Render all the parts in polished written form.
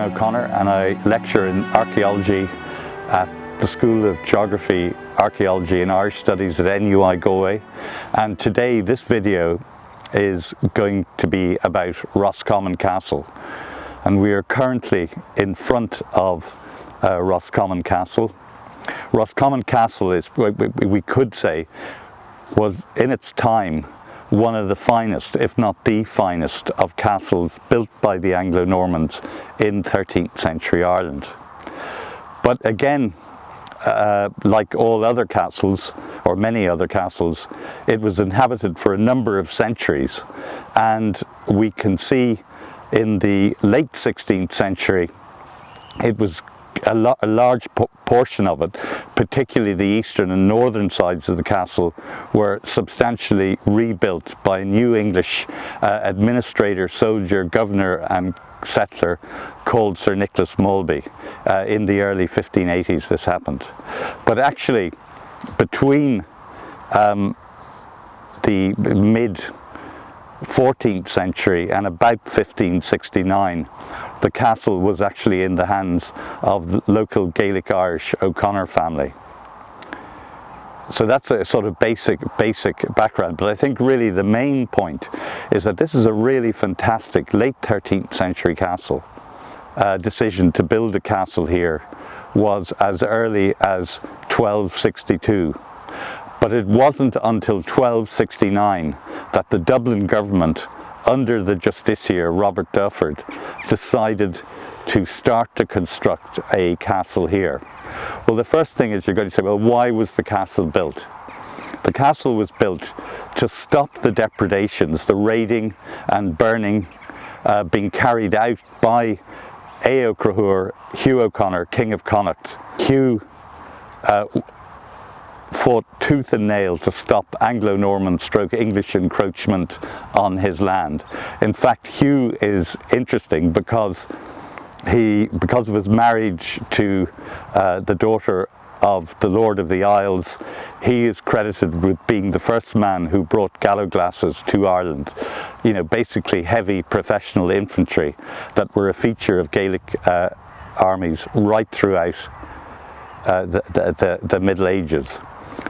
O'Conor and I lecture in archaeology at the School of Geography, Archaeology and Irish Studies at NUI Galway, and today this video is going to be about Roscommon Castle, and we are currently in front of Roscommon Castle. Roscommon Castle is, we could say, was in its time one of the finest, if not the finest, of castles built by the Anglo-Normans in 13th century Ireland. But again, like all other castles, or many other castles, it was inhabited for a number of centuries, and we can see in the late 16th century it was a large portion of it, particularly the eastern and northern sides of the castle, were substantially rebuilt by a new English administrator, soldier, governor and settler called Sir Nicholas Malby. In the early 1580s this happened. But actually between the mid 14th century and about 1569, the castle was actually in the hands of the local Gaelic Irish O'Conor family. So that's a sort of basic background, but I think really the main point is that this is a really fantastic late 13th century castle. Decision to build a castle here was as early as 1262. But it wasn't until 1269 that the Dublin government, under the justiciar Robert Dufford, decided to start to construct a castle here. Well, the first thing is you're going to say, well, why was the castle built? The castle was built to stop the depredations, the raiding and burning being carried out by Eo Crahur, Hugh O'Conor, King of Connacht. Hugh fought tooth and nail to stop Anglo-Norman stroke English encroachment on his land. In fact, Hugh is interesting because of his marriage to the daughter of the Lord of the Isles, he is credited with being the first man who brought gallows glasses to Ireland. You know, basically heavy professional infantry that were a feature of Gaelic armies right throughout the Middle Ages.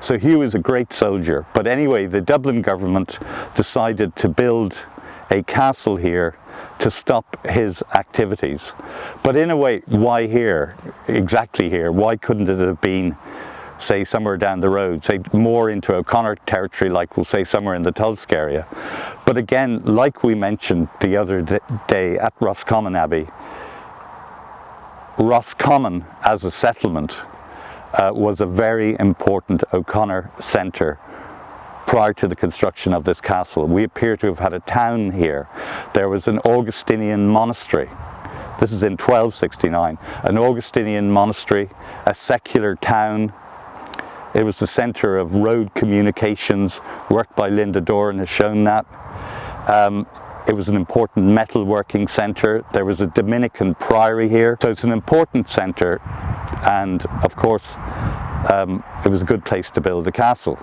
So Hugh is a great soldier. But anyway, the Dublin government decided to build a castle here to stop his activities. But in a way, why here? Exactly here? Why couldn't it have been, say, somewhere down the road, say more into O'Conor territory, like we'll say somewhere in the Tulsk area? But again, like we mentioned the other day at Roscommon Abbey, Roscommon as a settlement was a very important O'Conor centre prior to the construction of this castle. We appear to have had a town here. There was an Augustinian monastery. This is in 1269. An Augustinian monastery, a secular town. It was the centre of road communications. Work by Linda Doran has shown that. It was an important metalworking centre. There was a Dominican priory here. So it's an important centre, and of course it was a good place to build a castle.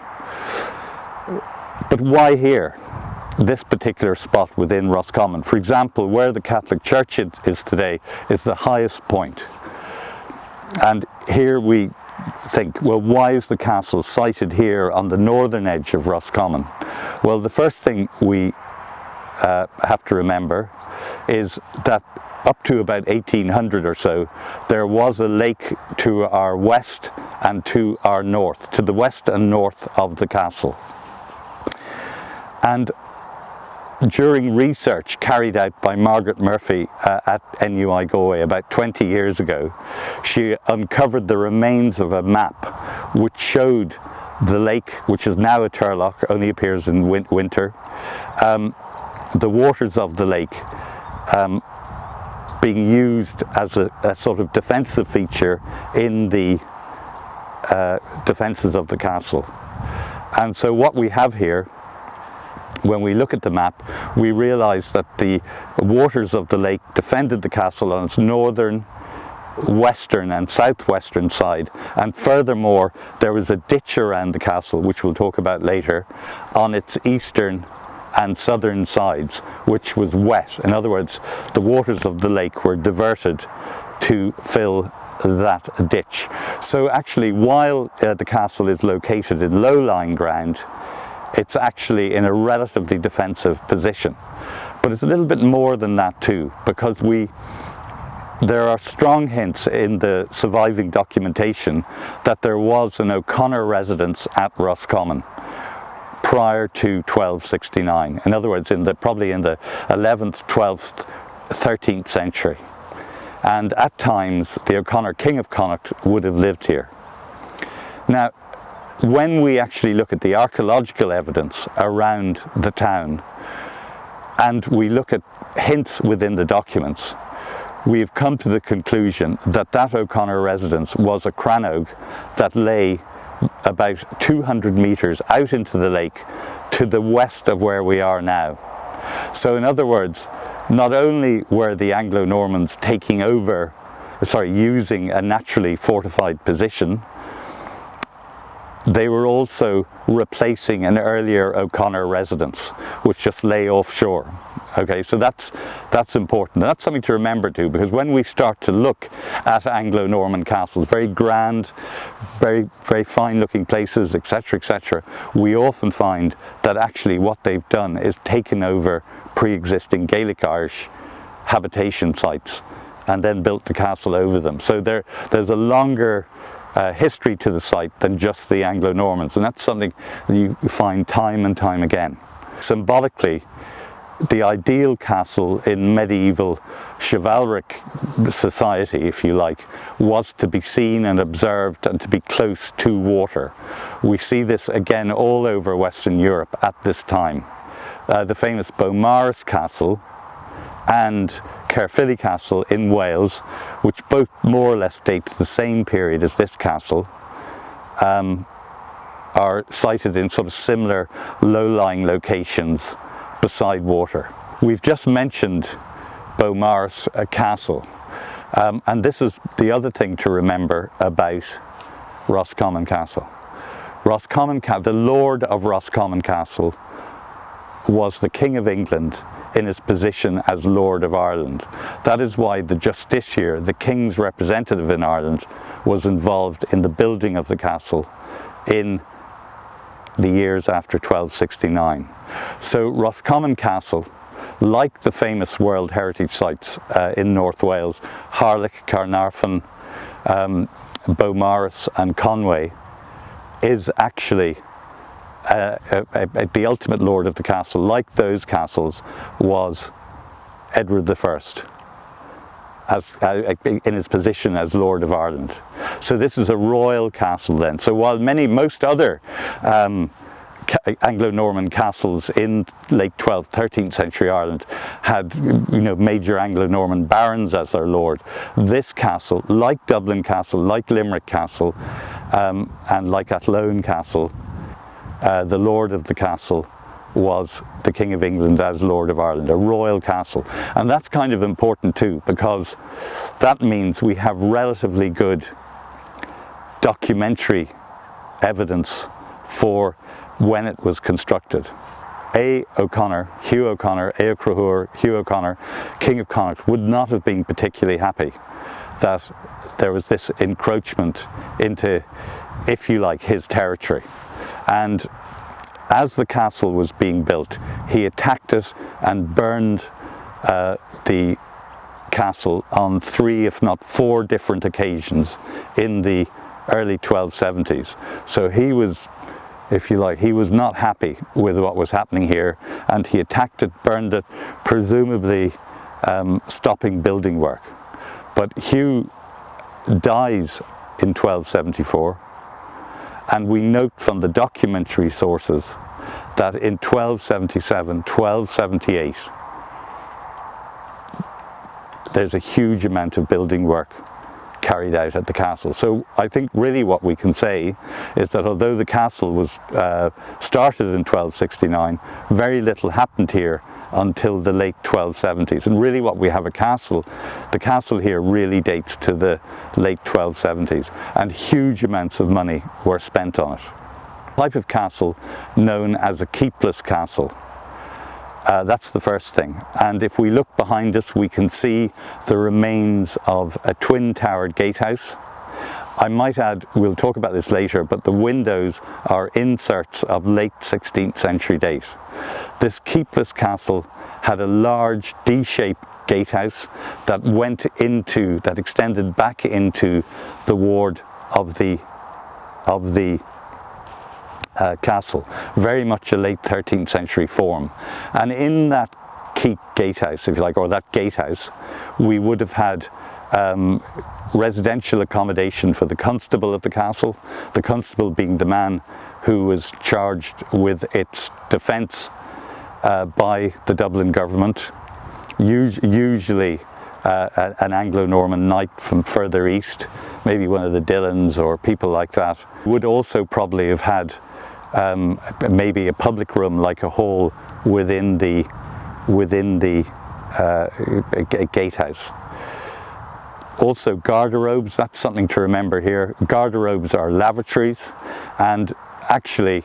But why here? This particular spot within Roscommon. For example, where the Catholic Church is today is the highest point. And here we think, well, why is the castle sited here on the northern edge of Roscommon? Well, the first thing we have to remember is that up to about 1800 or so, there was a lake to our west and to our north, to the west and north of the castle. And during research carried out by Margaret Murphy at NUI Galway about 20 years ago, she uncovered the remains of a map which showed the lake, which is now a turlough, only appears in winter, the waters of the lake being used as a sort of defensive feature in the defences of the castle. And so what we have here, when we look at the map, we realise that the waters of the lake defended the castle on its northern, western and southwestern side, and furthermore there was a ditch around the castle, which we'll talk about later, on its eastern and southern sides, which was wet. In other words, the waters of the lake were diverted to fill that ditch. So actually, while the castle is located in low-lying ground, it's actually in a relatively defensive position. But it's a little bit more than that too, because there are strong hints in the surviving documentation that there was an O'Conor residence at Roscommon prior to 1269. In other words, probably in the 11th, 12th, 13th century. And at times, the O'Conor, King of Connacht, would have lived here. Now, when we actually look at the archaeological evidence around the town, and we look at hints within the documents, we've come to the conclusion that that O'Conor residence was a crannog that lay about 200 metres out into the lake to the west of where we are now. So in other words, not only were the Anglo-Normans using a naturally fortified position, they were also replacing an earlier O'Conor residence, which just lay offshore. Okay, so that's important. And that's something to remember too, because when we start to look at Anglo-Norman castles, very grand, very, very fine-looking places, etc., etc., we often find that actually what they've done is taken over pre-existing Gaelic Irish habitation sites and then built the castle over them. So there's a longer history to the site than just the Anglo-Normans, and that's something that you find time and time again. Symbolically, the ideal castle in medieval chivalric society, if you like, was to be seen and observed and to be close to water. We see this again all over Western Europe at this time. The famous Beaumaris Castle and Caerphilly Castle in Wales, which both more or less date to the same period as this castle, are sited in sort of similar low-lying locations beside water. We've just mentioned Beaumaris Castle, and this is the other thing to remember about Roscommon Castle. The Lord of Roscommon Castle was the King of England in his position as Lord of Ireland. That is why the Justiciar, the King's representative in Ireland, was involved in the building of the castle in the years after 1269. So Roscommon Castle, like the famous World Heritage Sites in North Wales, Harlech, Carnarvon, Beaumaris and Conway, is actually the ultimate lord of the castle. Like those castles was Edward I, in his position as Lord of Ireland. So this is a royal castle then. So while most other Anglo-Norman castles in late 12th, 13th century Ireland had major Anglo-Norman barons as their lord, this castle, like Dublin Castle, like Limerick Castle, and like Athlone Castle, the lord of the castle was the King of England as Lord of Ireland, a royal castle. And that's kind of important too, because that means we have relatively good documentary evidence for when it was constructed. Hugh O'Conor, Hugh O'Conor, King of Connacht, would not have been particularly happy that there was this encroachment into, if you like, his territory. And as the castle was being built, he attacked it and burned the castle on 3, if not 4 different occasions in the early 1270s. So he was, if you like, he was not happy with what was happening here, and he attacked it, burned it, presumably stopping building work. But Hugh dies in 1274, and we note from the documentary sources that in 1277, 1278, there's a huge amount of building work carried out at the castle. So I think really what we can say is that although the castle was started in 1269, very little happened here until the late 1270s. And really what we have the castle here really dates to the late 1270s, and huge amounts of money were spent on it. A type of castle known as a keepless castle. That's the first thing. And if we look behind us, we can see the remains of a twin-towered gatehouse. I might add, we'll talk about this later, but the windows are inserts of late 16th century date. This keepless castle had a large D-shaped gatehouse that extended back into the ward of the castle, very much a late 13th century form. And in that keep gatehouse, if you like, or that gatehouse, we would have had residential accommodation for the constable of the castle, the constable being the man who was charged with its defence by the Dublin government, usually an Anglo-Norman knight from further east, maybe one of the Dillons or people like that. Would also probably have had maybe a public room like a hall within the gatehouse. Also garderobes, that's something to remember here. Garderobes are lavatories, and actually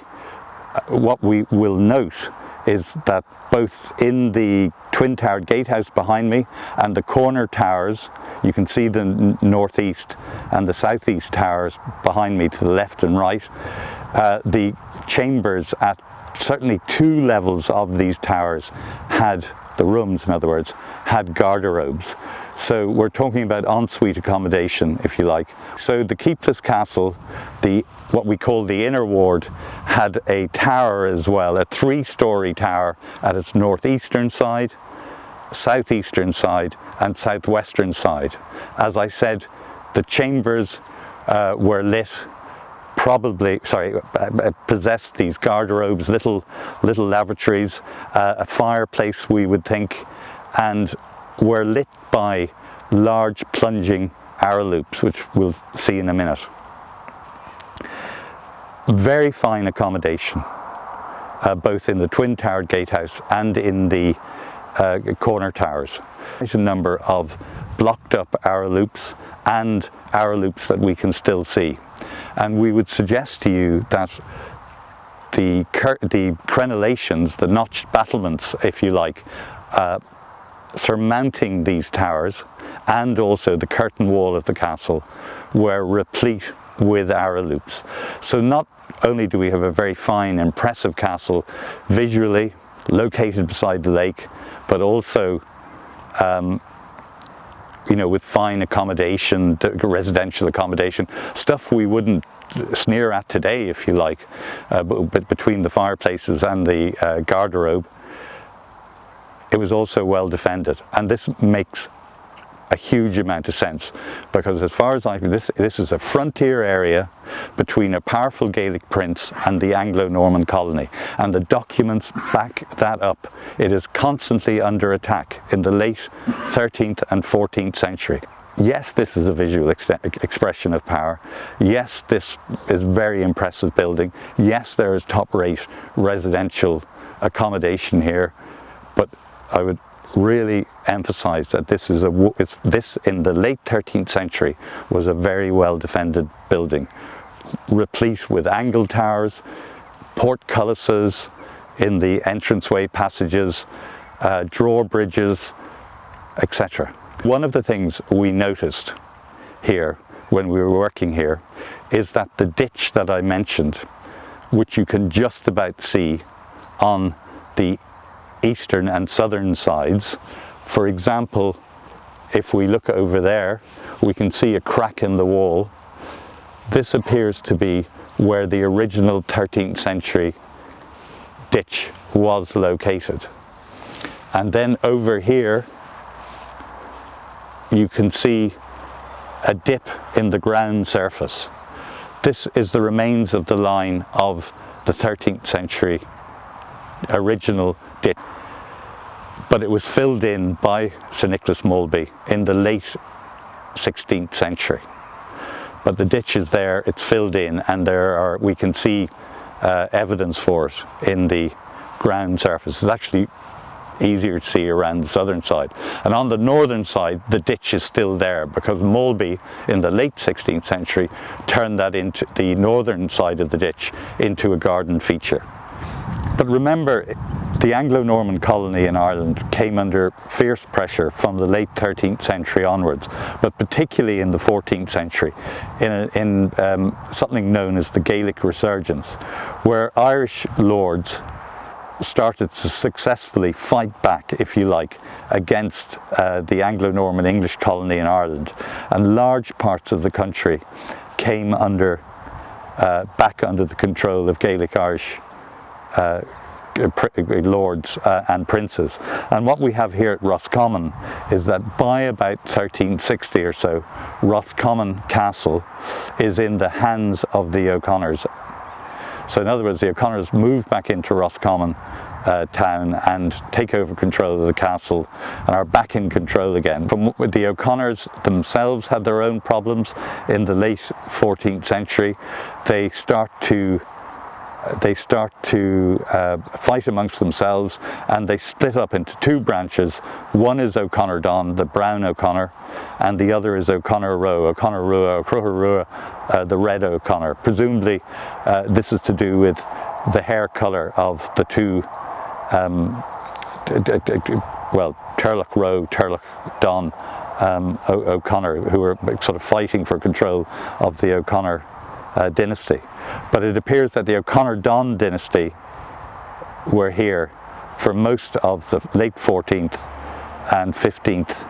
what we will note is that both in the twin-towered gatehouse behind me and the corner towers, you can see the northeast and the southeast towers behind me to the left and right, the chambers at certainly 2 levels of these towers had, the rooms in other words, had garderobes. So we're talking about ensuite accommodation, if you like. So the keepless castle, what we call the inner ward, had a tower as well, a 3-storey tower at its northeastern side, southeastern side and southwestern side. As I said, the chambers were lit, possessed these garderobes, little lavatories, a fireplace we would think, and were lit by large plunging arrow loops, which we'll see in a minute. Very fine accommodation, both in the twin-towered gatehouse and in the corner towers. There's a number of blocked up arrow loops and arrow loops that we can still see. And we would suggest to you that the crenellations, the notched battlements, if you like, surmounting these towers, and also the curtain wall of the castle, were replete with arrow loops. So not only do we have a very fine, impressive castle visually, located beside the lake, but also with fine accommodation, residential accommodation, stuff we wouldn't sneer at today, if you like, but between the fireplaces and the garderobe, it was also well defended. And this makes a huge amount of sense, because as far as this is a frontier area between a powerful Gaelic prince and the Anglo-Norman colony, and the documents back that up. It is constantly under attack in the late 13th and 14th century. Yes, this is a visual expression of power. Yes, this is very impressive building. Yes, there is top-rate residential accommodation here, but I would really emphasize that this in the late 13th century was a very well defended building, replete with angled towers, portcullises in the entranceway passages, drawbridges, etc. One of the things we noticed here when we were working here is that the ditch that I mentioned, which you can just about see on the eastern and southern sides. For example, if we look over there, we can see a crack in the wall. This appears to be where the original 13th century ditch was located. And then over here, you can see a dip in the ground surface. This is the remains of the line of the 13th century original ditch, but it was filled in by Sir Nicholas Mulby in the late 16th century. But the ditch is there, it's filled in, and we can see evidence for it in the ground surface. It's actually easier to see around the southern side. And on the northern side, the ditch is still there, because Mulby in the late 16th century turned that into the northern side of the ditch into a garden feature. But remember, The Anglo-Norman colony in Ireland came under fierce pressure from the late 13th century onwards, but particularly in the 14th century, in something known as the Gaelic Resurgence, where Irish lords started to successfully fight back, if you like, against the Anglo-Norman English colony in Ireland, and large parts of the country came back under the control of Gaelic Irish lords and princes. And what we have here at Roscommon is that by about 1360 or so, Roscommon Castle is in the hands of the O'Conors. So in other words, the O'Conors move back into Roscommon town and take over control of the castle and are back in control again. The O'Conors themselves had their own problems in the late 14th century. They start to fight amongst themselves, and they split up into two branches. One is O'Conor Don, the brown O'Conor, and the other is O'Conor Roe, O'Conor Rua, O'Crucha Rua, the red O'Conor. Presumably this is to do with the hair colour of the two, Turlough Roe, Turlough Don O'Conor, who were sort of fighting for control of the O'Conor dynasty. But it appears that the O'Conor Don dynasty were here for most of the late 14th and 15th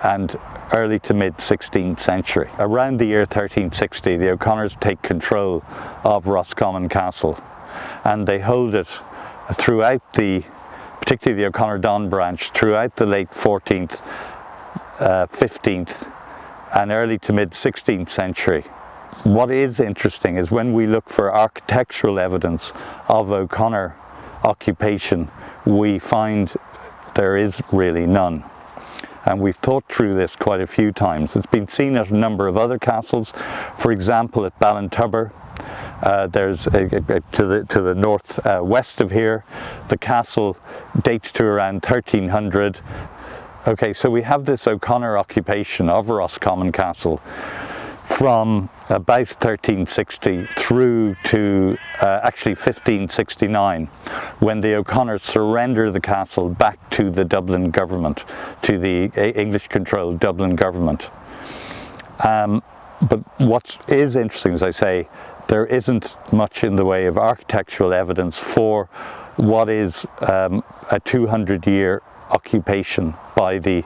and early to mid 16th century. Around the year 1360, the O'Conors take control of Roscommon Castle, and they hold it throughout particularly the O'Conor Don branch, throughout the late 14th, 15th and early to mid 16th century. What is interesting is when we look for architectural evidence of O'Conor occupation, we find there is really none. And we've thought through this quite a few times. It's been seen at a number of other castles. For example, at Ballintubber, there's to the north west of here, the castle dates to around 1300. Okay, so we have this O'Conor occupation of Roscommon Castle from about 1360 through to actually 1569, when the O'Conors surrender the castle back to the Dublin government, to the English-controlled Dublin government. But what is interesting, as I say, there isn't much in the way of architectural evidence for what is a 200-year occupation by the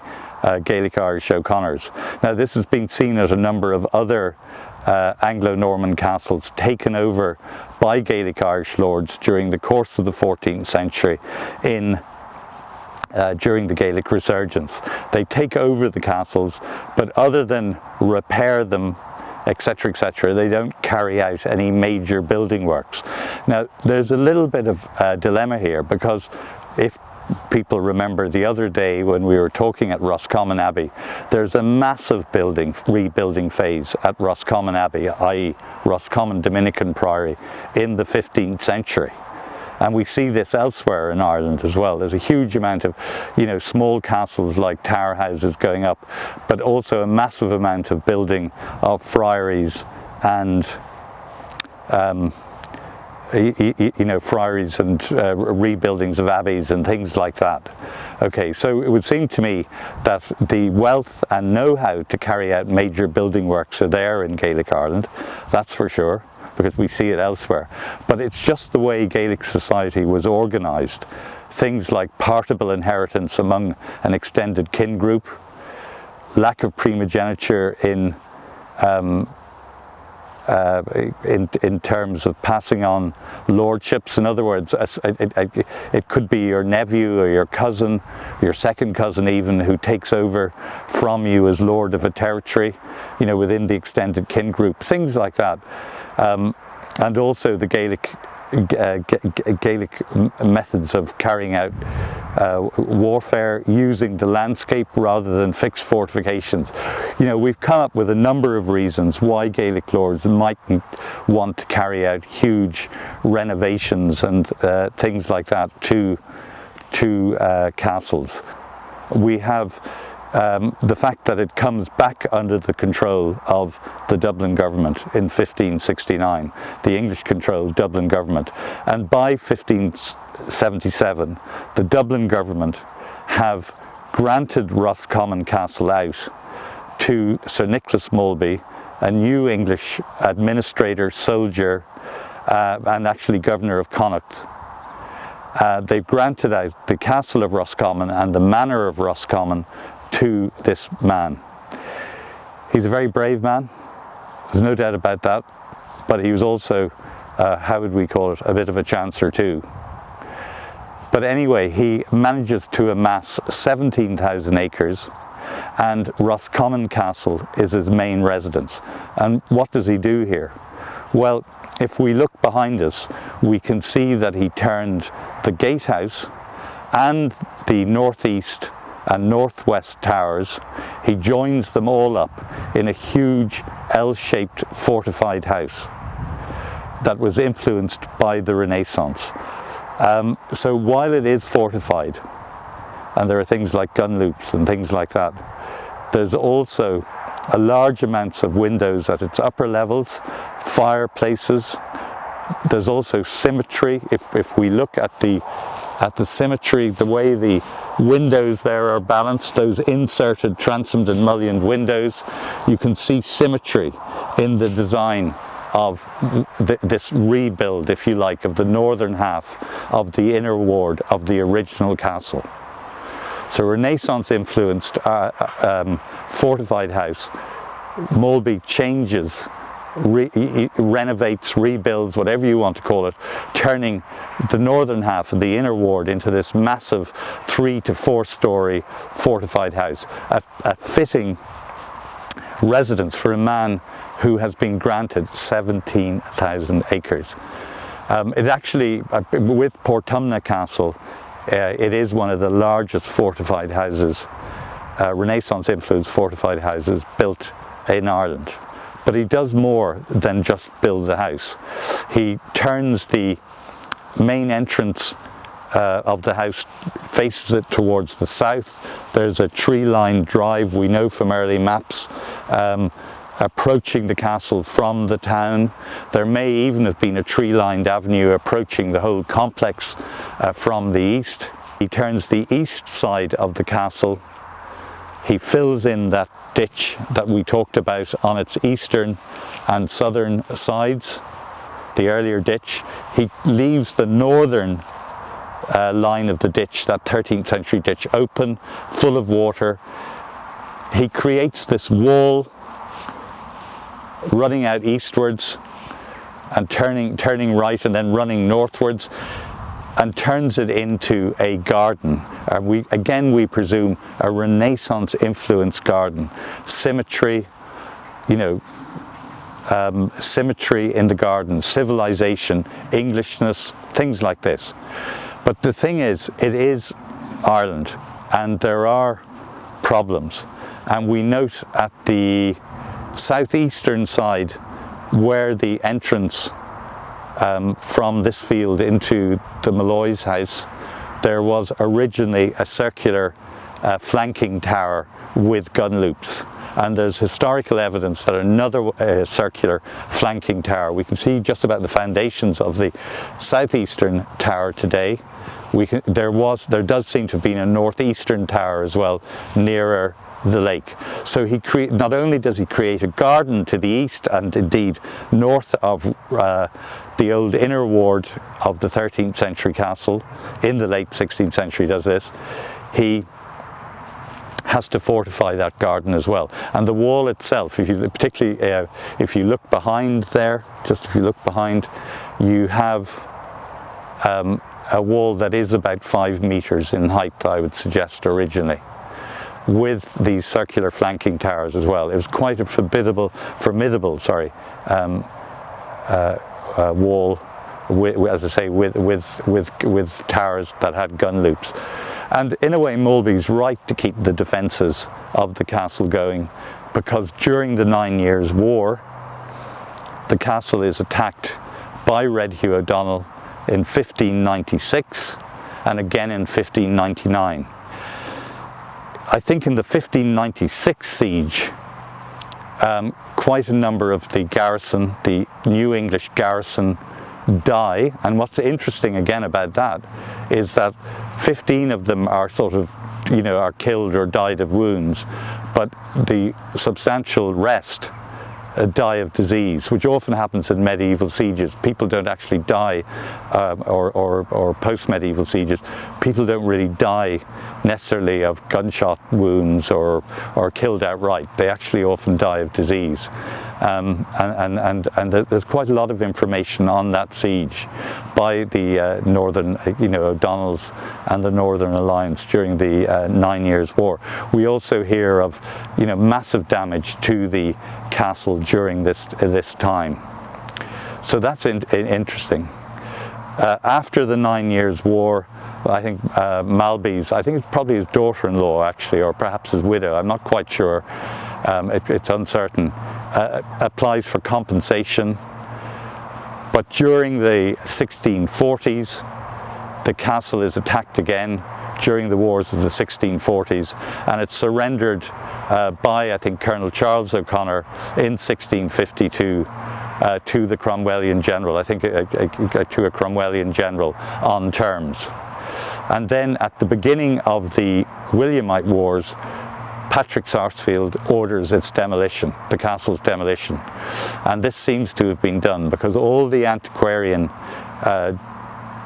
Gaelic Irish O'Conors. Now, this has been seen at a number of other Anglo-Norman castles taken over by Gaelic Irish lords during the course of the 14th century during the Gaelic Resurgence. They take over the castles, but other than repair them, etc., etc., they don't carry out any major building works. Now, there's a little bit of a dilemma here, because if people remember the other day when we were talking at Roscommon Abbey, there's a massive rebuilding phase at Roscommon Abbey, i.e. Roscommon Dominican Priory, in the 15th century. And we see this elsewhere in Ireland as well. There's a huge amount of, small castles like tower houses going up, but also a massive amount of building of friaries and friaries and rebuildings of abbeys and things like that. Okay, so it would seem to me that the wealth and know-how to carry out major building works are there in Gaelic Ireland, that's for sure, because we see it elsewhere. But it's just the way Gaelic society was organised. Things like partable inheritance among an extended kin group, lack of primogeniture in terms of passing on lordships. In other words, it could be your nephew or your cousin, your second cousin even, who takes over from you as lord of a territory, within the extended kin group, things like that. And also the Gaelic methods of carrying out warfare using the landscape rather than fixed fortifications. We've come up with a number of reasons why Gaelic lords mightn't want to carry out huge renovations and things like that to castles. We have the fact that it comes back under the control of the Dublin government in 1569, the English-controlled Dublin government. And by 1577, the Dublin government have granted Roscommon Castle out to Sir Nicholas Malby, a new English administrator, soldier, and actually governor of Connacht. They've granted out the castle of Roscommon and the manor of Roscommon to this man. He's a very brave man, there's no doubt about that, but he was also, how would we call it, a bit of a chancer too. But anyway, he manages to amass 17,000 acres, and Roscommon Castle is his main residence. And what does he do here? Well, if we look behind us, we can see that he turned the gatehouse and the northeast and northwest towers. He joins them all up in a huge L-shaped fortified house that was influenced by the Renaissance. So while it is fortified, and there are things like gun loops and things like that, there's also a large amounts of windows at its upper levels, fireplaces. There's also symmetry. If we look at the symmetry, the way the windows there are balanced, those inserted transomed and mullioned windows, you can see symmetry in the design of this rebuild, if you like, of the northern half of the inner ward of the original castle. So Renaissance influenced fortified house. Malby changes, renovates, rebuilds, whatever you want to call it, turning the northern half of the inner ward into this massive 3 to 4 story fortified house, a fitting residence for a man who has been granted 17,000 acres. It actually, with Portumna Castle, it is one of the largest fortified houses, Renaissance influenced fortified houses built in Ireland. But he does more than just build the house. He turns the main entrance of the house, faces it towards the south. There's a tree-lined drive, we know from early maps, approaching the castle from the town. There may even have been a tree-lined avenue approaching the whole complex from the east. He turns the east side of the castle. He fills in that ditch that we talked about on its eastern and southern sides, the earlier ditch. He leaves the northern line of the ditch, that 13th century ditch, open, full of water. He creates this wall running out eastwards and turning right and then running northwards, and turns it into a garden. We presume a Renaissance influenced garden. Symmetry, symmetry in the garden, civilization, Englishness, things like this. But the thing is, it is Ireland, and there are problems. And we note at the southeastern side, where the entrance from this field into the Malloy's house, there was originally a circular flanking tower with gun loops. And there's historical evidence that another circular flanking tower, we can see just about the foundations of the southeastern tower today. There does seem to have been a northeastern tower as well, nearer the lake. So not only does he create a garden to the east and indeed north of the old inner ward of the 13th century castle, in the late 16th century does this, he has to fortify that garden as well. And the wall itself, particularly if you look behind there, just if you look behind, you have a wall that is about 5 meters in height, I would suggest, originally, with these circular flanking towers as well. It was quite a formidable wall, as I say, with towers that had gun loops. And in a way, Malby's right to keep the defences of the castle going, because during the 9 Years' War, the castle is attacked by Red Hugh O'Donnell in 1596 and again in 1599. I think in the 1596 siege, quite a number of the garrison, the New English garrison, die. And what's interesting again about that is that 15 of them are sort of, are killed or died of wounds, but the substantial rest die of disease, which often happens in medieval sieges. People don't actually die, or post-medieval sieges, people don't really die necessarily of gunshot wounds or killed outright. They actually often die of disease. And there's quite a lot of information on that siege by the Northern, O'Donnell's and the Northern Alliance during the 9 Years' War. We also hear of, massive damage to the castle during this time. So that's interesting. After the 9 Years' War, I think Malby's, I think it's probably his daughter-in-law actually, or perhaps his widow, I'm not quite sure, it's uncertain, applies for compensation. But during the 1640s, the castle is attacked again during the wars of the 1640s, and it's surrendered by, I think, Colonel Charles O'Conor in 1652 to the Cromwellian general, I think to a Cromwellian general on terms. And then at the beginning of the Williamite Wars, Patrick Sarsfield orders its demolition, the castle's demolition. And this seems to have been done because all the antiquarian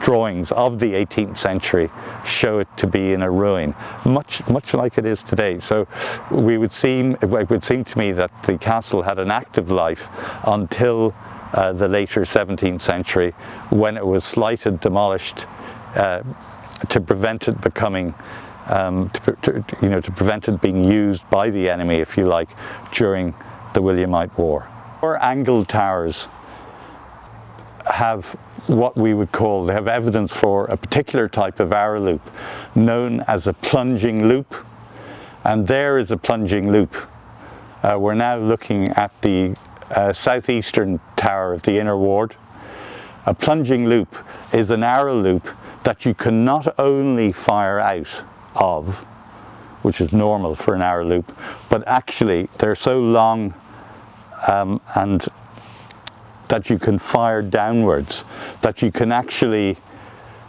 drawings of the 18th century show it to be in a ruin, much like it is today. So it would seem to me that the castle had an active life until the later 17th century, when it was slighted, demolished, to prevent it becoming to prevent it being used by the enemy, if you like, during the Williamite War. Our angled towers have what we would call, they have evidence for a particular type of arrow loop known as a plunging loop, and there is a plunging loop. We're now looking at the southeastern tower of the inner ward. A plunging loop is an arrow loop that you can not only fire out of, which is normal for an arrow loop, but actually they're so long and that you can fire downwards, that you can actually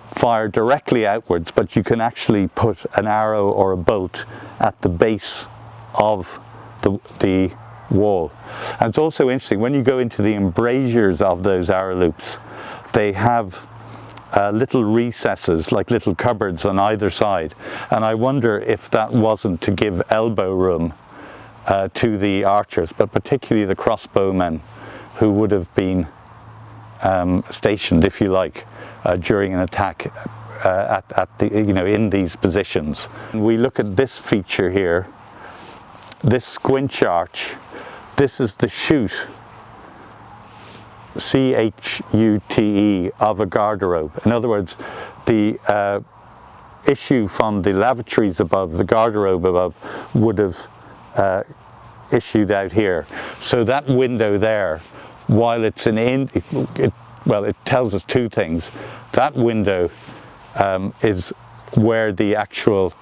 fire directly outwards, but you can actually put an arrow or a bolt at the base of the wall. And it's also interesting, when you go into the embrasures of those arrow loops, they have little recesses, like little cupboards on either side. And I wonder if that wasn't to give elbow room to the archers, but particularly the crossbowmen, who would have been stationed, if you like, during an attack in these positions. And we look at this feature here, this squinch arch. This is the chute, C-H-U-T-E, of a garderobe. In other words, the issue from the lavatories above, the garderobe above, would have issued out here. So that window there, while it's it tells us two things. That window is where the actual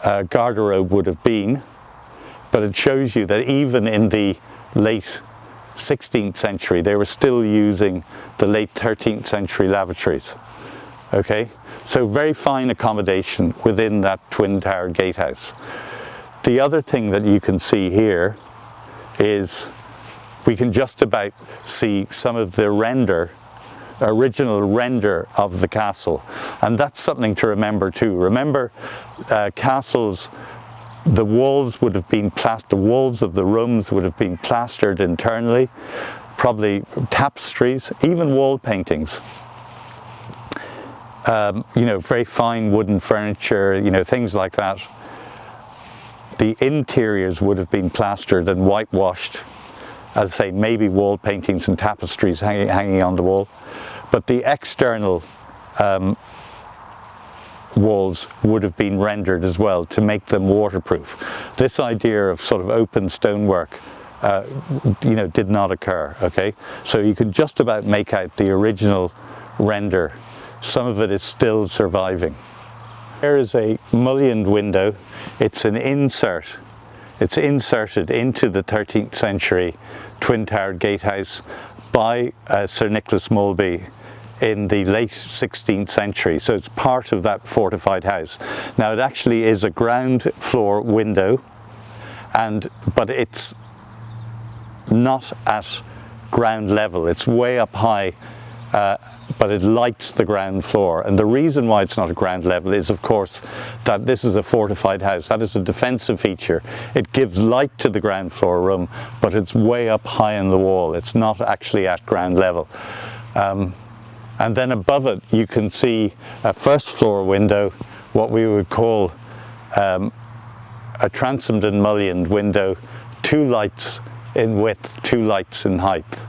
garderobe would have been, but it shows you that even in the late 16th century, they were still using the late 13th century lavatories. Okay, so very fine accommodation within that twin-towered gatehouse. The other thing that you can see here is we can just about see some of the original render of the castle, and that's something to remember too. Remember, castles, the walls would have been the walls of the rooms would have been plastered internally, probably tapestries, even wall paintings. Very fine wooden furniture, things like that. The interiors would have been plastered and whitewashed, as I say, maybe wall paintings and tapestries hanging on the wall. But the external walls would have been rendered as well to make them waterproof. This idea of sort of open stonework, did not occur, okay? So you can just about make out the original render. Some of it is still surviving. There is a mullioned window. It's an insert. It's inserted into the 13th century twin-towered gatehouse by Sir Nicholas Malby in the late 16th century. So it's part of that fortified house. Now it actually is a ground floor window, but it's not at ground level. It's way up high, but it lights the ground floor. And the reason why it's not at ground level is, of course, that this is a fortified house. That is a defensive feature. It gives light to the ground floor room, but it's way up high in the wall. It's not actually at ground level. And then above it, you can see a first floor window, what we would call a transomed and mullioned window, 2 lights in width, 2 lights in height.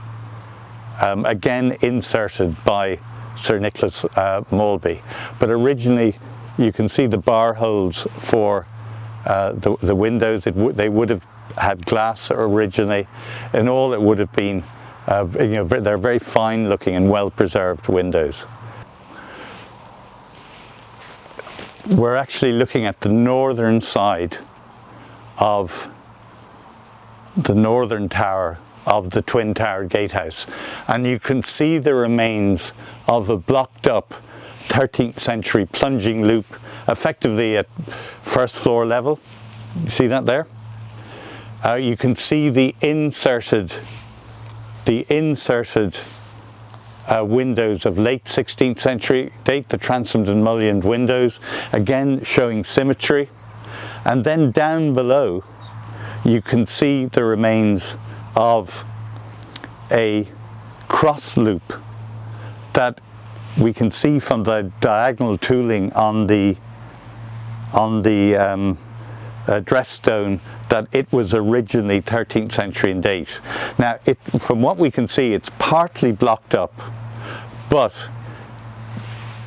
Again inserted by Sir Nicholas Malby. But originally you can see the bar holes for the windows. They would have had glass originally, and all it would have been, they're very fine looking and well preserved windows. We're actually looking at the northern side of the northern tower of the twin-towered gatehouse, and you can see the remains of a blocked up 13th century plunging loop, effectively at first floor level. You see that there? You can see the inserted windows of late 16th century date, the transomed and mullioned windows, again showing symmetry. And then down below you can see the remains of a cross loop that we can see from the diagonal tooling on the dress stone that it was originally 13th century in date. Now, from what we can see, it's partly blocked up, but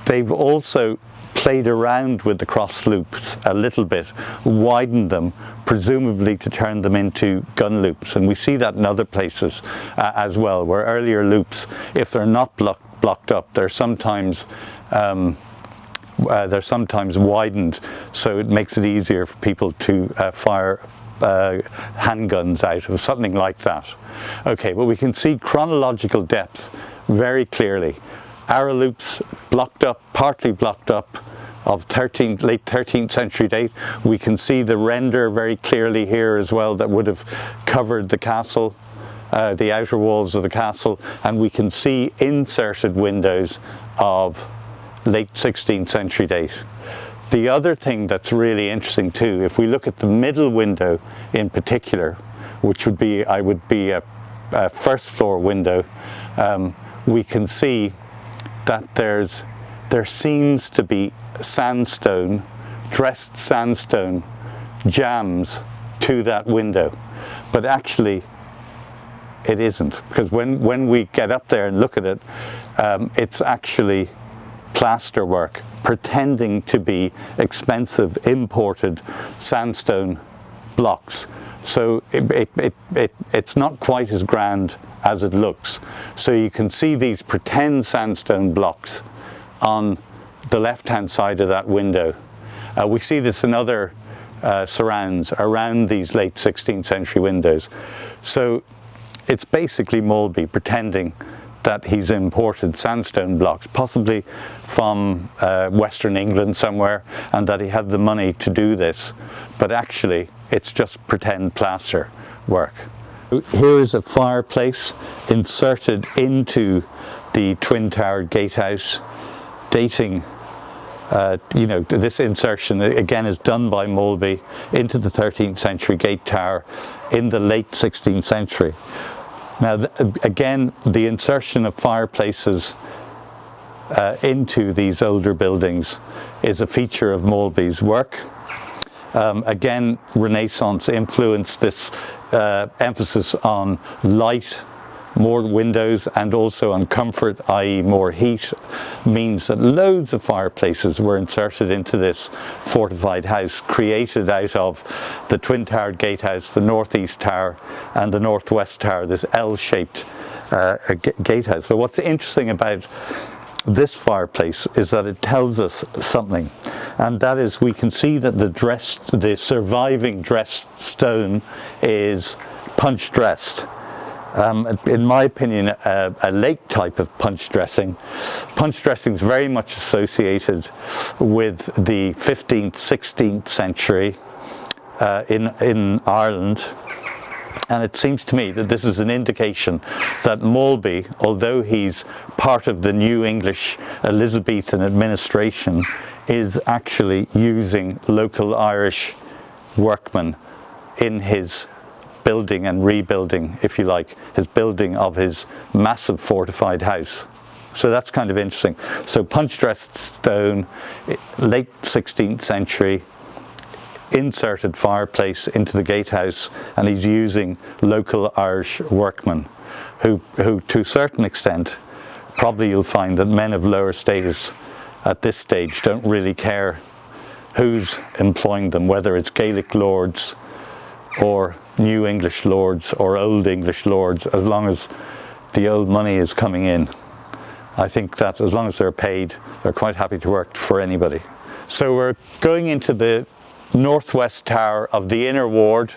they've also played around with the cross loops a little bit, widened them, presumably to turn them into gun loops. And we see that in other places as well, where earlier loops, if they're not blocked up, they're sometimes widened, so it makes it easier for people to fire handguns out of something like that. Okay, but we can see chronological depth very clearly. Arrow loops blocked up, partly blocked up, of late 13th century date. We can see the render very clearly here as well that would have covered the castle, the outer walls of the castle, and we can see inserted windows of late 16th century date. The other thing that's really interesting too, if we look at the middle window in particular, which would be a first floor window, we can see that there seems to be sandstone, dressed sandstone jambs to that window, but actually it isn't, because when we get up there and look at it, it's actually plaster work pretending to be expensive imported sandstone blocks. So it's not quite as grand as it looks. So you can see these pretend sandstone blocks on the left-hand side of that window. We see this in other surrounds around these late 16th century windows. So it's basically Malby pretending that he's imported sandstone blocks, possibly from Western England somewhere, and that he had the money to do this, but actually it's just pretend plaster work. Here is a fireplace inserted into the twin-towered gatehouse, dating, this insertion again is done by Malby into the 13th century gate tower in the late 16th century. Now again, the insertion of fireplaces into these older buildings is a feature of Malby's work. Again, Renaissance influenced this emphasis on light, more windows, and also on comfort, i.e. more heat, means that loads of fireplaces were inserted into this fortified house, created out of the twin-towered gatehouse, the northeast tower and the northwest tower, this L-shaped gatehouse. But what's interesting about this fireplace is that it tells us something. and that is, we can see that the surviving dressed stone is punch dressed. In my opinion, a late type of punch dressing. Punch dressing is very much associated with the 15th, 16th century in Ireland. And it seems to me that this is an indication that Malby, although he's part of the New English Elizabethan administration, is actually using local Irish workmen in his building and rebuilding, if you like, his building of his massive fortified house. So that's kind of interesting. So punch-dressed stone, late 16th century, inserted fireplace into the gatehouse, and he's using local Irish workmen who to a certain extent, probably you'll find that men of lower status at this stage don't really care who's employing them, whether it's Gaelic lords or New English lords or Old English lords, as long as the old money is coming in. I think that as long as they're paid, they're quite happy to work for anybody. So we're going into the northwest tower of the inner ward,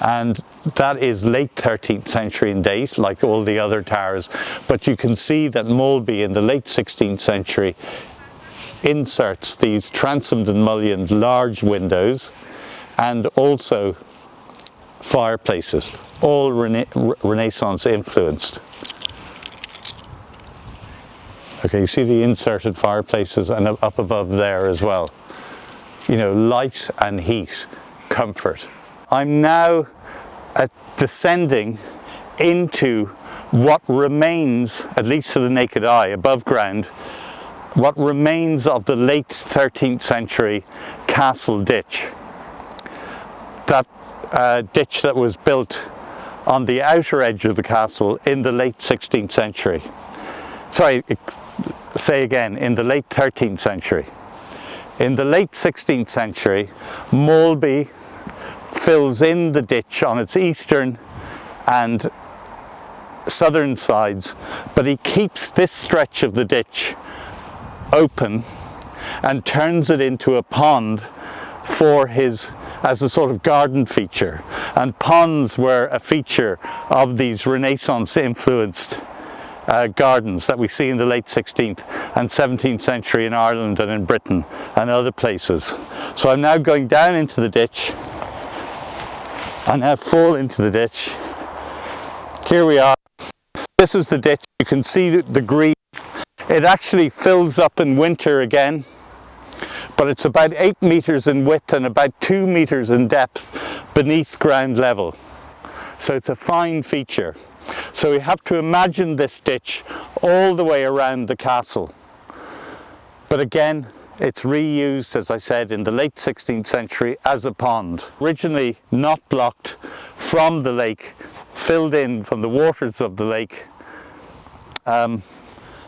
and that is late 13th century in date, like all the other towers, but you can see that Malby in the late 16th century inserts these transomed and mullioned large windows and also fireplaces, all Renaissance influenced. Okay, you see the inserted fireplaces, and up above there as well. You know, light and heat, comfort. I'm now descending into what remains, at least to the naked eye, above ground, what remains of the late 13th century castle ditch. That ditch that was built on the outer edge of the castle in the late 16th century. Sorry, say again, in the late 13th century. In the late 16th century, Malby fills in the ditch on its eastern and southern sides, but he keeps this stretch of the ditch open and turns it into a pond for as a sort of garden feature. And ponds were a feature of these Renaissance influenced gardens that we see in the late 16th and 17th century in Ireland and in Britain and other places. So I'm now going down into the ditch. I now fall into the ditch. Here we are. This is the ditch. You can see the green. It actually fills up in winter again, but it's about 8 meters in width and about 2 meters in depth beneath ground level. So it's a fine feature. So we have to imagine this ditch all the way around the castle. But again, it's reused, as I said, in the late 16th century as a pond. Originally not blocked from the lake, filled in from the waters of the lake, and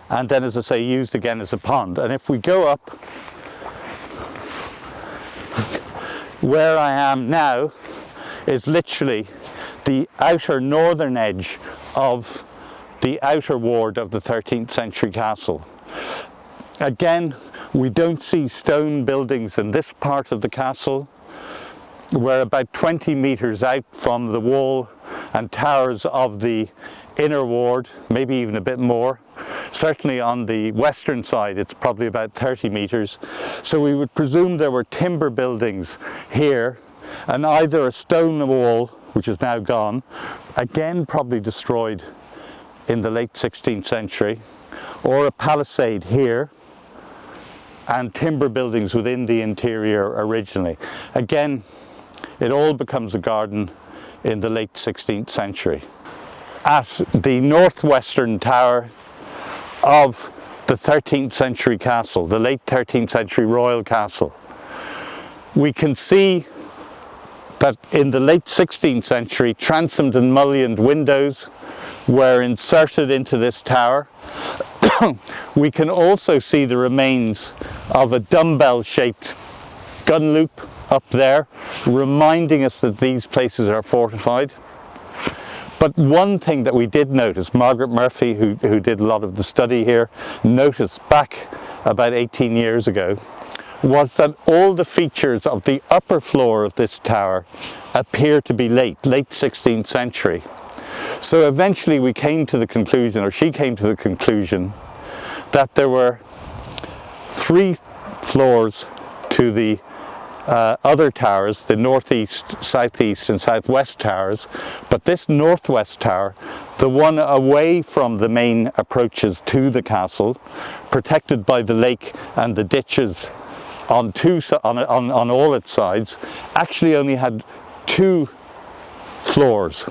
then, as I say, used again as a pond. And if we go up, where I am now is literally the outer northern edge of the outer ward of the 13th century castle. Again, we don't see stone buildings in this part of the castle. We're about 20 meters out from the wall and towers of the inner ward, maybe even a bit more. Certainly on the western side, it's probably about 30 meters. So we would presume there were timber buildings here, and either a stone wall, which is now gone, again probably destroyed in the late 16th century, or a palisade here, and timber buildings within the interior originally. Again, it all becomes a garden in the late 16th century. At the northwestern tower of the 13th century castle, the late 13th century royal castle, we can see that in the late 16th century, transomed and mullioned windows were inserted into this tower. We can also see the remains of a dumbbell-shaped gun loop up there, reminding us that these places are fortified. But one thing that we did notice, Margaret Murphy, who did a lot of the study here, noticed back about 18 years ago, was that all the features of the upper floor of this tower appear to be late 16th century. So eventually we came to the conclusion, or she came to the conclusion, that there were 3 floors to the other towers, the northeast, southeast and southwest towers, but this northwest tower, the one away from the main approaches to the castle, protected by the lake and the ditches on all its sides, actually only had 2 floors.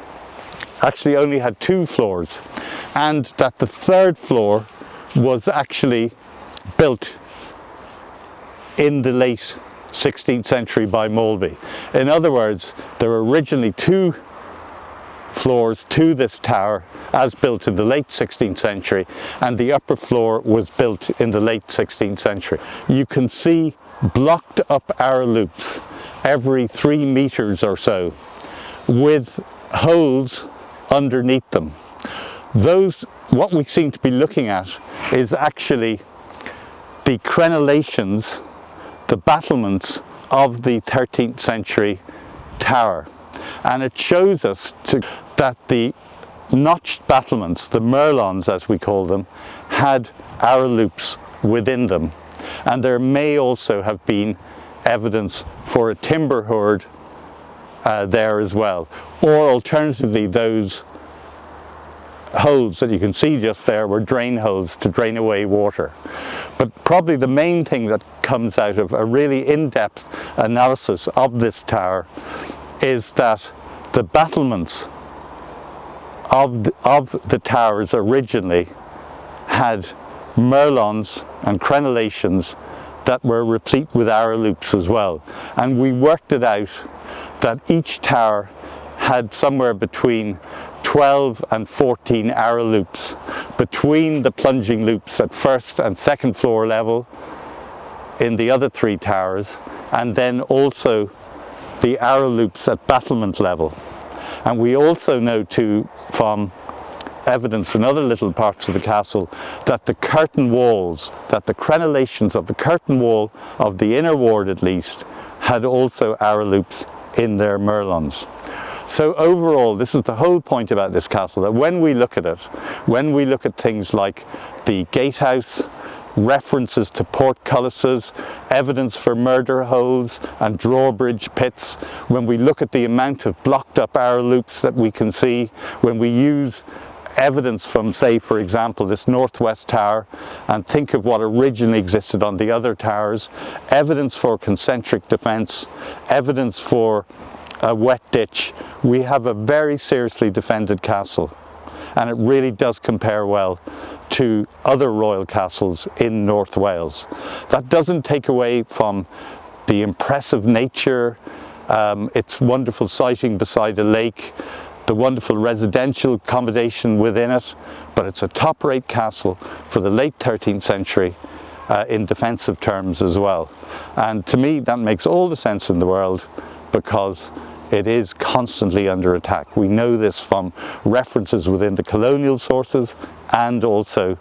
And that the 3rd floor was actually built in the late 16th century by Molby. In other words, there were originally 2 floors to this tower as built in the late 16th century, and the upper floor was built in the late 16th century. You can see blocked up arrow loops every 3 meters or so with holes underneath them. What we seem to be looking at is actually the crenellations, the battlements of the 13th century tower, and it shows us that the notched battlements, the merlons as we call them, had arrow loops within them, and there may also have been evidence for a timber hoard there as well, or alternatively those holes that you can see just there were drain holes to drain away water. But probably the main thing that comes out of a really in-depth analysis of this tower is that the battlements of the towers originally had merlons and crenellations that were replete with arrow loops as well. And we worked it out that each tower had somewhere between 12 and 14 arrow loops between the plunging loops at 1st and 2nd floor level in the other 3 towers, and then also the arrow loops at battlement level. And we also know too, from evidence in other little parts of the castle, that the curtain walls, that the crenellations of the curtain wall of the inner ward at least, had also arrow loops in their merlons. So overall, this is the whole point about this castle, that when we look at it, when we look at things like the gatehouse, references to portcullises, evidence for murder holes and drawbridge pits, when we look at the amount of blocked up arrow loops that we can see, when we use evidence from, say, for example, this northwest tower and think of what originally existed on the other towers, evidence for concentric defence, evidence for a wet ditch, we have a very seriously defended castle, and it really does compare well to other royal castles in North Wales. That doesn't take away from the impressive nature, its wonderful siting beside a lake, the wonderful residential accommodation within it, but it's a top-rate castle for the late 13th century in defensive terms as well. And to me that makes all the sense in the world, because it is constantly under attack. We know this from references within the colonial sources and also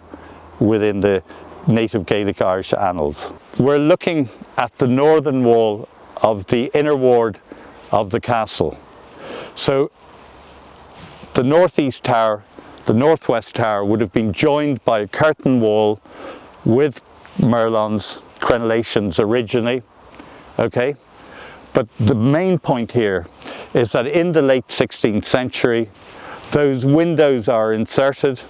within the native Gaelic Irish annals. We're looking at the northern wall of the inner ward of the castle. So the northeast tower, the northwest tower would have been joined by a curtain wall with merlons, crenellations originally, okay? But the main point here is that in the late 16th century, those windows are inserted.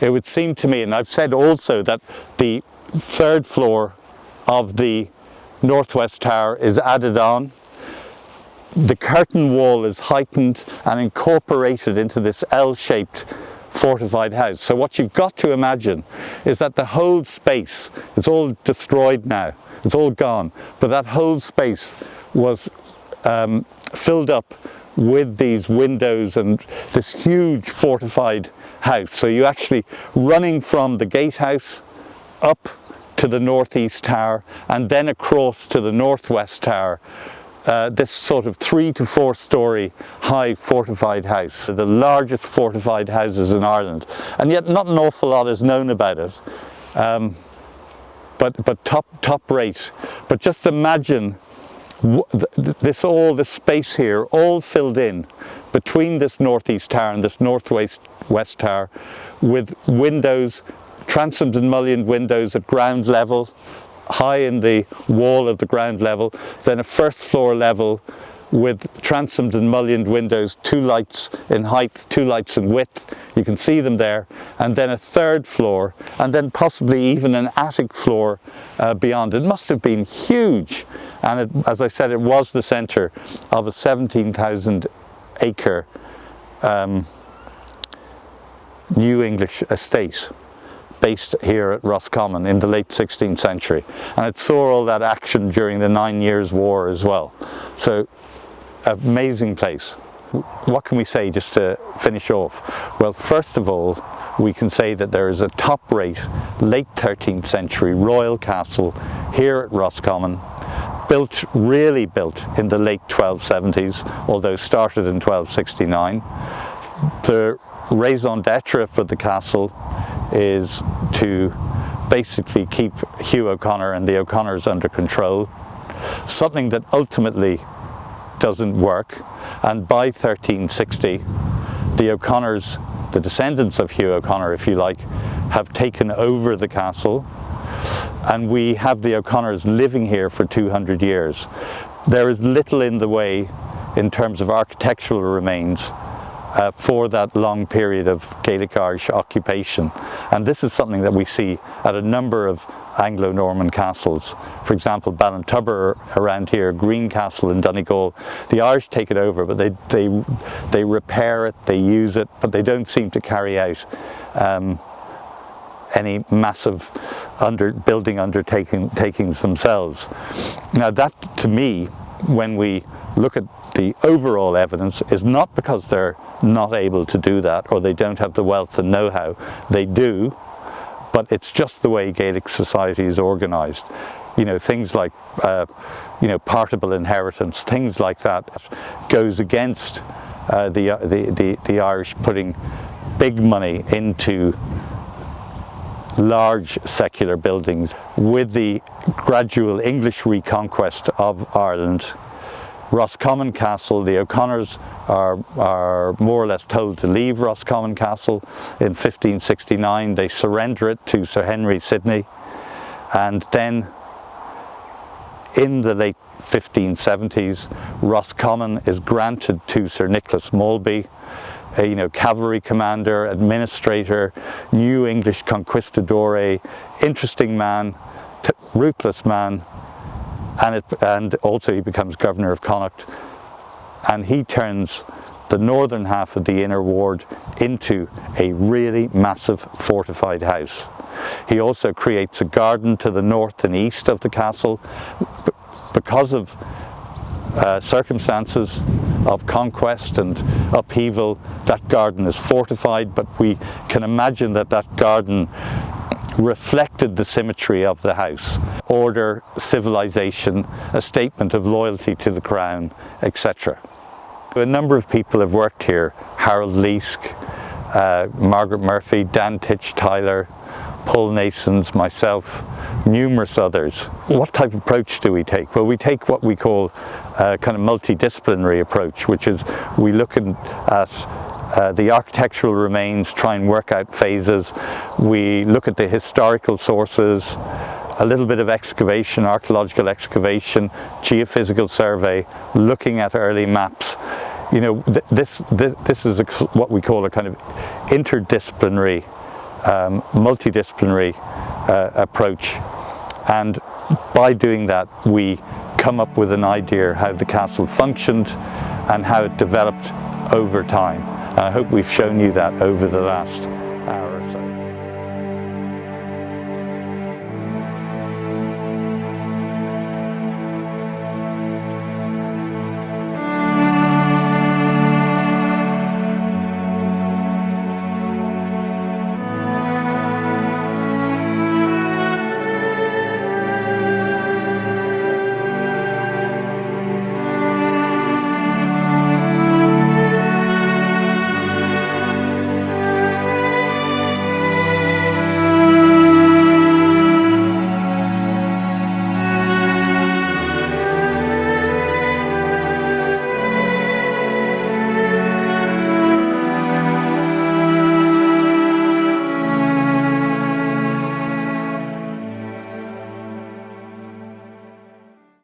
It would seem to me, and I've said also, that the 3rd floor of the northwest tower is added on. The curtain wall is heightened and incorporated into this L-shaped fortified house. So what you've got to imagine is that the whole space, it's all destroyed now, it's all gone, but that whole space was filled up with these windows and this huge fortified house. So you actually, running from the gatehouse up to the northeast tower and then across to the northwest tower, this sort of 3 to 4 story high fortified house, the largest fortified houses in Ireland, and yet not an awful lot is known about it. but top rate. But just imagine this space here, all filled in between this northeast tower and this northwest tower, with windows, transomed and mullioned windows at ground level, high in the wall of the ground level, then a first floor level with transomed and mullioned windows, 2 lights in height, 2 lights in width, you can see them there, and then a third floor, and then possibly even an attic floor beyond. It must have been huge, and as I said, it was the centre of a 17,000 acre New English estate based here at Roscommon in the late 16th century, and it saw all that action during the 9 Years' War as well. So amazing place. What can we say just to finish off? Well, first of all, we can say that there is a top-rate late 13th century royal castle here at Roscommon, really built in the late 1270s, although started in 1269. The raison d'etre for the castle is to basically keep Hugh O'Conor and the O'Conors under control, something that ultimately doesn't work, and by 1360 the O'Conors, the descendants of Hugh O'Conor if you like, have taken over the castle, and we have the O'Conors living here for 200 years. There is little in the way in terms of architectural remains for that long period of Gaelic Irish occupation, and this is something that we see at a number of Anglo-Norman castles. For example, Ballintubber around here, Green Castle in Donegal, the Irish take it over, but they repair it, they use it, but they don't seem to carry out any massive building undertakings themselves. Now that, to me, when we look at the overall evidence, is not because they're not able to do that or they don't have the wealth and know-how. They do, but it's just the way Gaelic society is organised. You know, things like partable inheritance, things like that goes against the Irish putting big money into large secular buildings. With the gradual English reconquest of Ireland, Roscommon Castle, the O'Conors are more or less told to leave Roscommon Castle in 1569. They surrender it to Sir Henry Sidney, and then in the late 1570s Roscommon is granted to Sir Nicholas Malby, a cavalry commander, administrator, new English conquistador, interesting man, ruthless man, and also he becomes governor of Connacht, and he turns the northern half of the inner ward into a really massive fortified house. He also creates a garden to the north and east of the castle. Because of circumstances of conquest and upheaval, that garden is fortified, but we can imagine that that garden reflected the symmetry of the house: order, civilization, a statement of loyalty to the crown, etc. A number of people have worked here: Harold Leask, Margaret Murphy, Dan Titch Tyler, Paul Nasons, myself, numerous others. What type of approach do we take? Well, we take what we call a kind of multidisciplinary approach, which is we look at the architectural remains, try and work out phases. We look at the historical sources, a little bit of excavation, archaeological excavation, geophysical survey, looking at early maps. You know, this is what we call a kind of interdisciplinary, multidisciplinary approach, and by doing that we come up with an idea how the castle functioned and how it developed over time. And I hope we've shown you that over the last